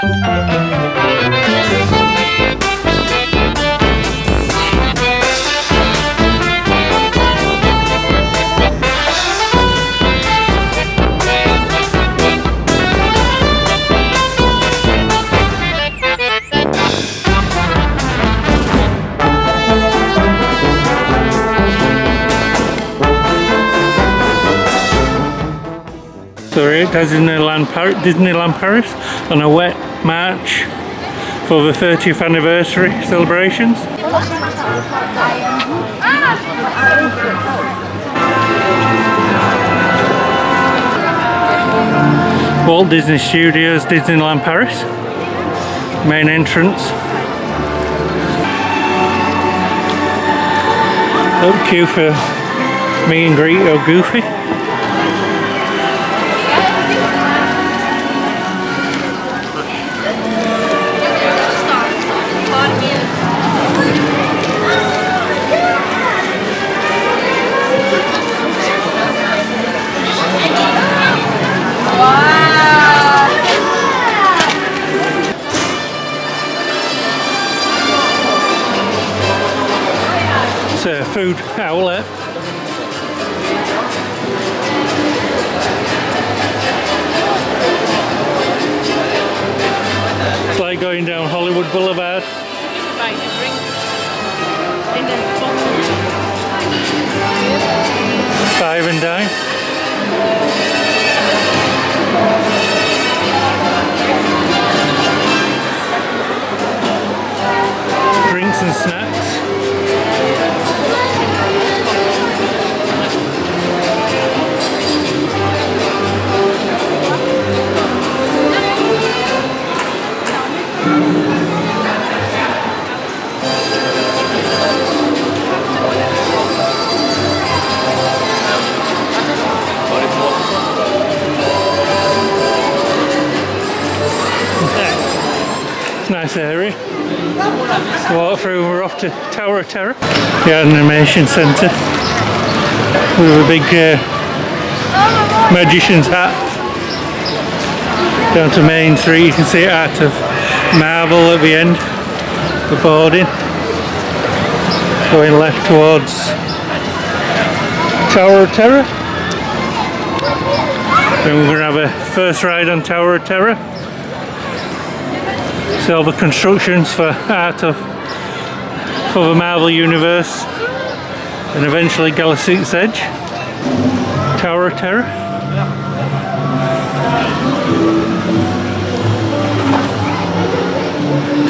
So we're at Disneyland Paris on a wet march for the 30th anniversary celebrations. Walt Disney Studios, Disneyland Paris. Main entrance. Up queue for meet and greet or Goofy. It's a food outlet. It's like going down Hollywood Boulevard. Five and dine. Drinks and snacks. Nice area. Walk through, we're off to Tower of Terror, the animation centre, with a big magician's hat. Down to Main Street, you can see Art of Marvel at the end, the boarding. Going left towards Tower of Terror. Then we're going to have a first ride on Tower of Terror. See all the constructions for the Marvel Universe, and eventually Galaxy's Edge, Tower of Terror.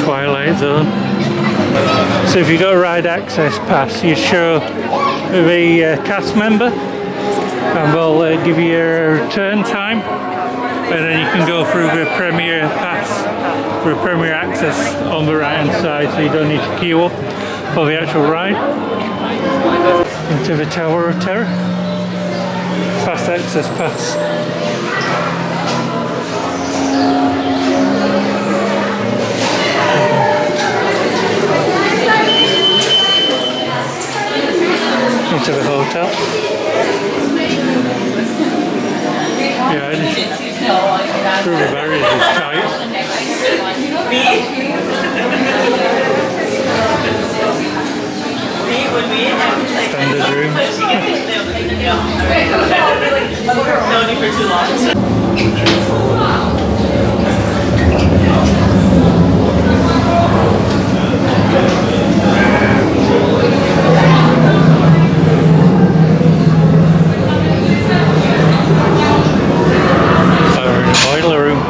Twilight Zone. So if you got a ride access pass, you show the cast member, and they'll give you a return time, and then you can go through the Premier Pass for Premier Access on the right hand side, so you don't need to queue up for the actual ride. Into the Tower of Terror. Fast access pass. Into the hotel. Yeah, through the barriers is tight. Standard room. We're in the boiler room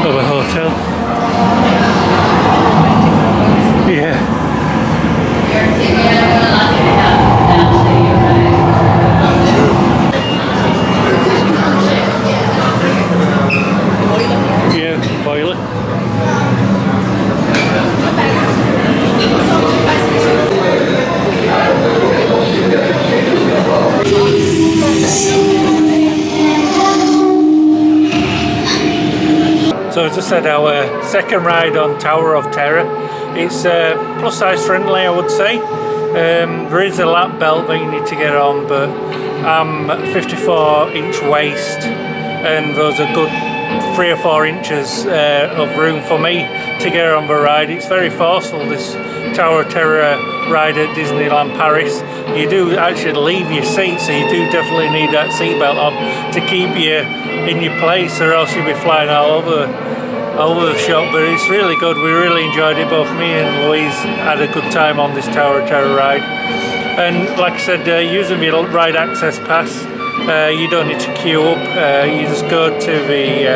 of a hotel. Yeah. Yeah, boiler. So as I said, our second ride on Tower of Terror. It's plus size friendly, I would say. There is a lap belt that you need to get on, but I'm 54-inch waist, and those are good 3 or 4 inches of room for me to get on the ride. It's very forceful, this Tower of Terror ride at Disneyland Paris. You do actually leave your seat, so you do definitely need that seatbelt on to keep you in your place, or else you'll be flying all over the shop. But it's really good. We really enjoyed it. Both me and Louise had a good time on this Tower of Terror ride. And like I said, using your ride access pass, you don't need to queue up. You just go to the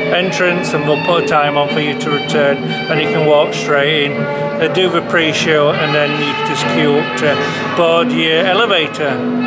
entrance and they'll put a time on for you to return, and you can walk straight in. They do the pre-show, and then you can just queue up to board your elevator.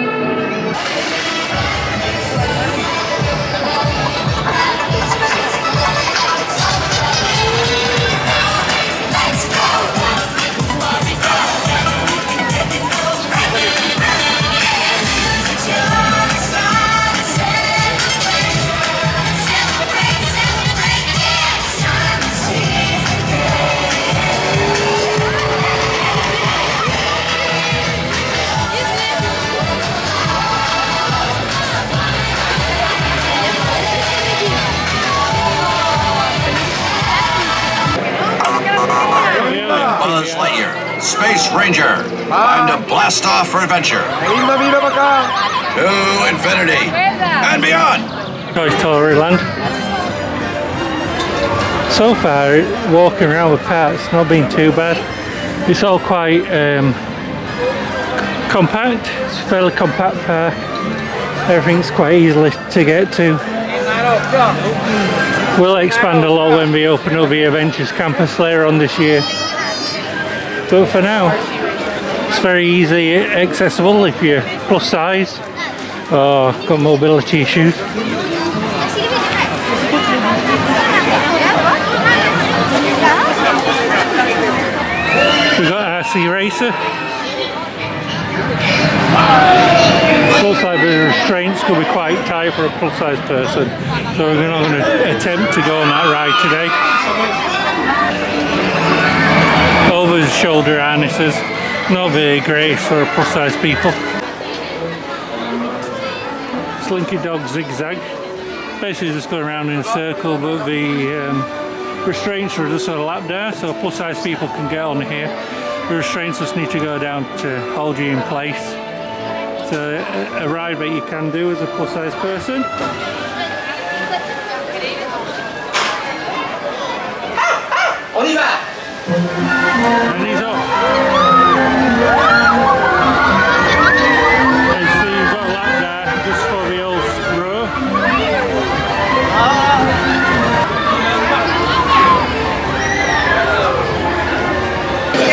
Buzz Lightyear, Space Ranger, time to blast off for adventure. To infinity and beyond. Toy Story Land. So far, walking around the park, it's not been too bad. It's all quite compact. It's a fairly compact park. Everything's quite easily to get to. We'll expand a lot when we open up the Adventures campus later on this year. But for now, it's very easy accessible if you're plus size or got mobility issues. We've got RC Racer. Looks like the restraints could be quite tight for a plus size person, so we're not going to attempt to go on that ride today. Over the shoulder harnesses, not very great for plus size people. Slinky Dog Zigzag, basically just going around in a circle, but the restraints are just a lap there, so plus size people can get on here. The restraints just need to go down to hold you in place. So a ride that you can do as a plus size person. And he's off. And so you've got a lap there just for the old row.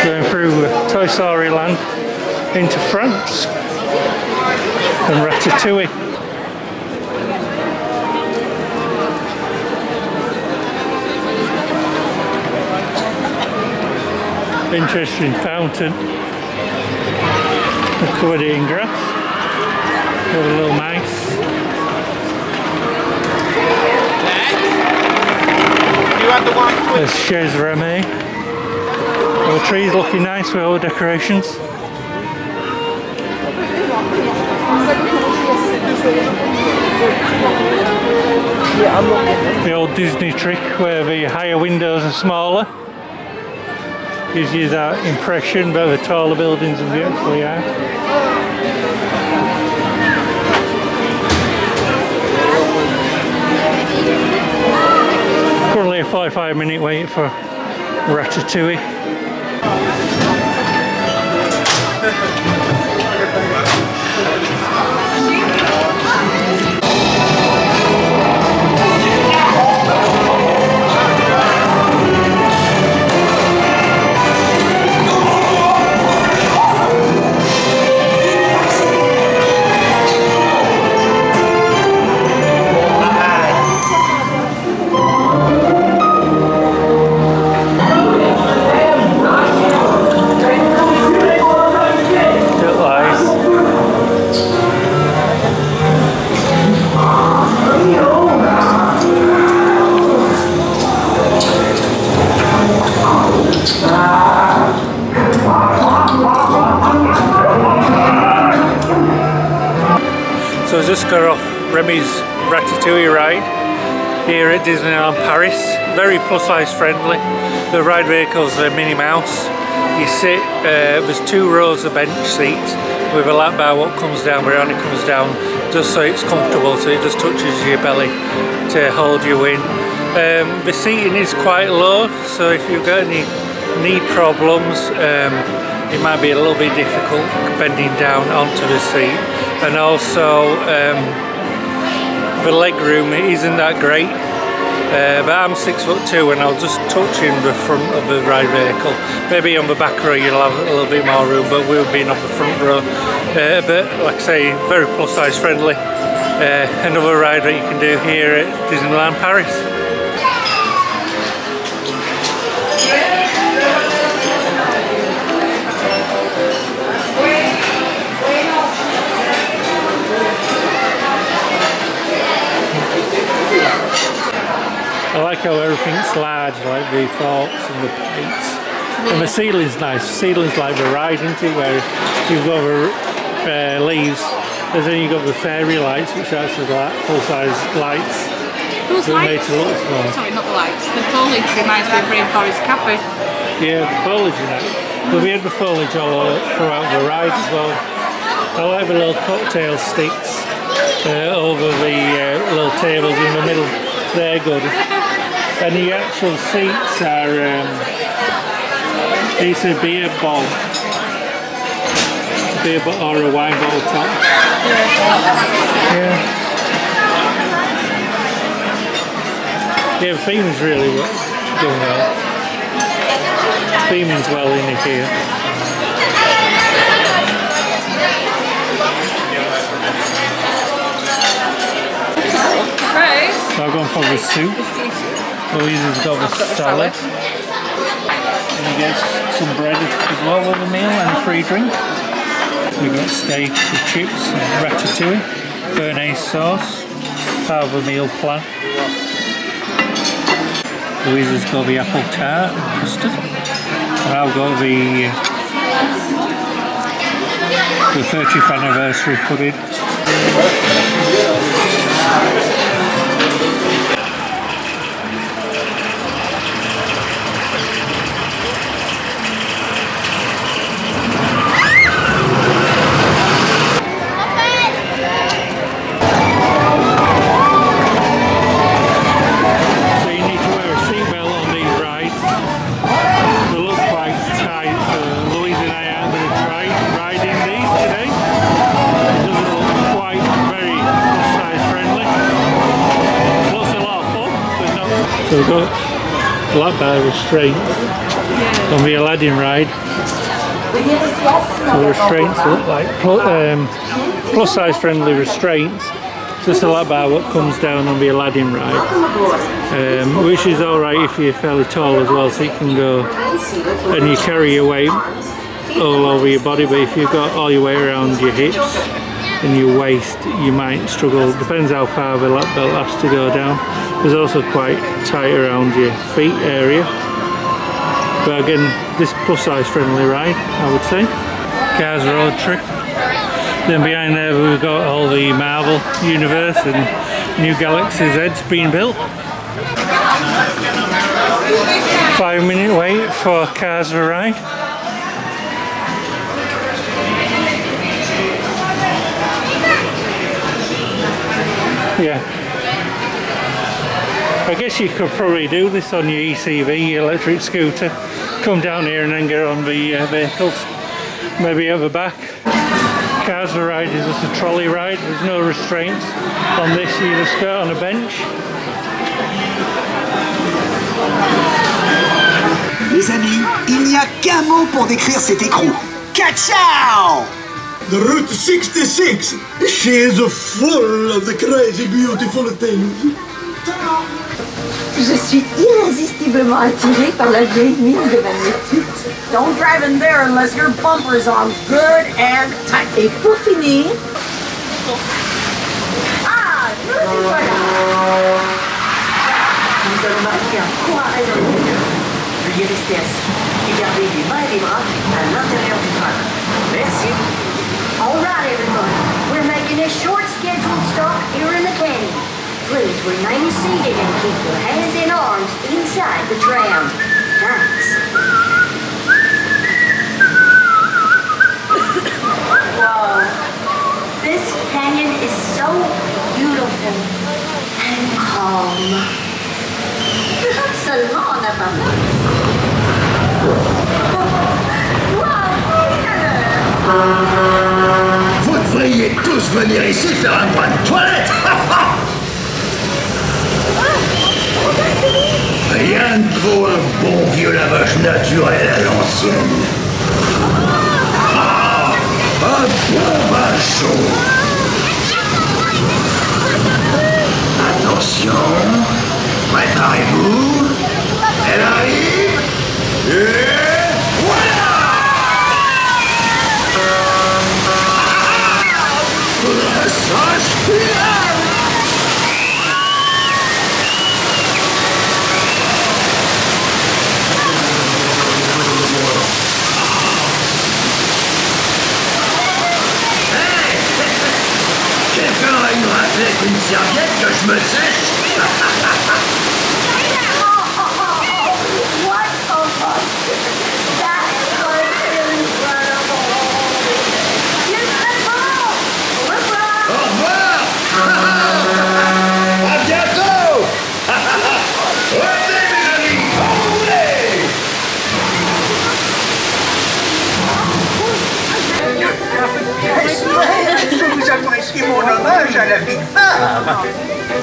Going through Toy Story Land into France and Ratatouille. Interesting fountain. They've covered it in grass. Got a little mice. There's Chez Remy. The trees looking nice with all the decorations. The old Disney trick where the higher windows are smaller. Gives you that impression about the taller buildings than they actually are. Currently a 45-minute wait for Ratatouille. So I just got off Remy's Ratatouille ride. here at Disneyland Paris. Very plus size friendly. The ride vehicles are Minnie Mouse. You sit, there's 2 rows of bench seats with a lap bar what comes down, where it only comes down just so it's comfortable, so it just touches your belly to hold you in. The seating is quite low, so if you've got any knee problems, it might be a little bit difficult bending down onto the seat. And also the leg room isn't that great, but I'm 6'2" and I'll just touch in the front of the ride vehicle. Maybe on the back row you'll have a little bit more room, but we'll be on the front row. But like I say, very plus size friendly. Another ride that you can do here at Disneyland Paris. I like how everything's large, like the forks and the plates. And the ceiling's nice. The ceiling's like the ride, isn't it? Where you've got the leaves, and then you've got the fairy lights, which are actually like full-size lights. Those lights? Made to look small. Sorry, not the lights. The foliage reminds me of Rainforest Cafe. Yeah, the foliage in it. But we had the foliage all throughout the ride as well. I like the little cocktail sticks over the little tables in the middle. They're good. And the actual seats are, it's a beer bowl. Beer bottle or a wine bottle top. Yeah. Yeah, the theming's really done well. Theming's well in it here. Right. So I've gone for the soup. Louisa's got the salad. And you get some bread as well with the meal and a free drink. We've got steak with chips and ratatouille, béarnaise sauce, part of a meal plan. Louisa's got the apple tart and custard. And I've got the 30th anniversary pudding. So we've got lap bar restraints on the Aladdin ride. So the restraints look like plus size friendly restraints. Just a lap bar what comes down on the Aladdin ride, which is alright if you're fairly tall as well, so you can go and you carry your weight all over your body. But if you've got all your weight around your hips and your waist, you might struggle. Depends how far the lap belt has to go down. There's also quite tight around your feet area. But again, this plus size friendly ride, I would say. Cars road trip. Then behind there we've got all the Marvel universe and new Galaxy's Edge being built. 5-minute wait for Cars to ride. Yeah. I guess you could probably do this on your ECV, your electric scooter. Come down here and then get on the vehicles. Maybe at the back. Cars to ride is just a trolley ride. There's no restraints on this. You just go on a bench. Les amis, il n'y a qu'un mot pour décrire cet écrou. Ka-chow! The Route 66. She is full of the crazy, beautiful things. Je suis irrésistiblement attirée par la vieille mine de Magnétique. Don't drive in there unless your bumpers are good and tight. Et pour finir... Ah, nous y voilà! Nous allons marquer un court arrêt dans le milieu. Veuillez rester assis et garder les mains et les bras à l'intérieur du train. Merci. All right, everybody. We're making a short scheduled stop here in the canyon. Please remain seated and keep your hands and arms inside the tram. Thanks. Whoa. This canyon is so beautiful and calm. Seulement en apparence. Vous devriez tous venir ici faire un bras de toilette. Rien ne vaut un bon vieux lavage naturel à l'ancienne. Un bon bain chaud. Attention, préparez-vous. Elle arrive. Et voilà! Dressage final! Hey! Quelqu'un a une raclette, une serviette que je me sèche? What a monster! That was incredible! Beautiful! Au revoir! À bientôt! Revenez, mes amis! Enroulez! J'espère que vous appréciez mon hommage à la Big Femme.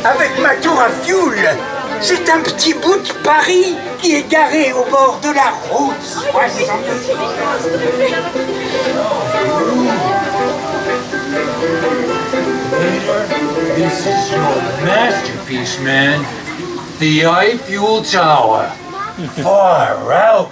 Avec ma tour à fioul, c'est un petit bout de Paris qui est garé au bord de la route 66. This is your masterpiece, man. The Eiffel Tower. Far out.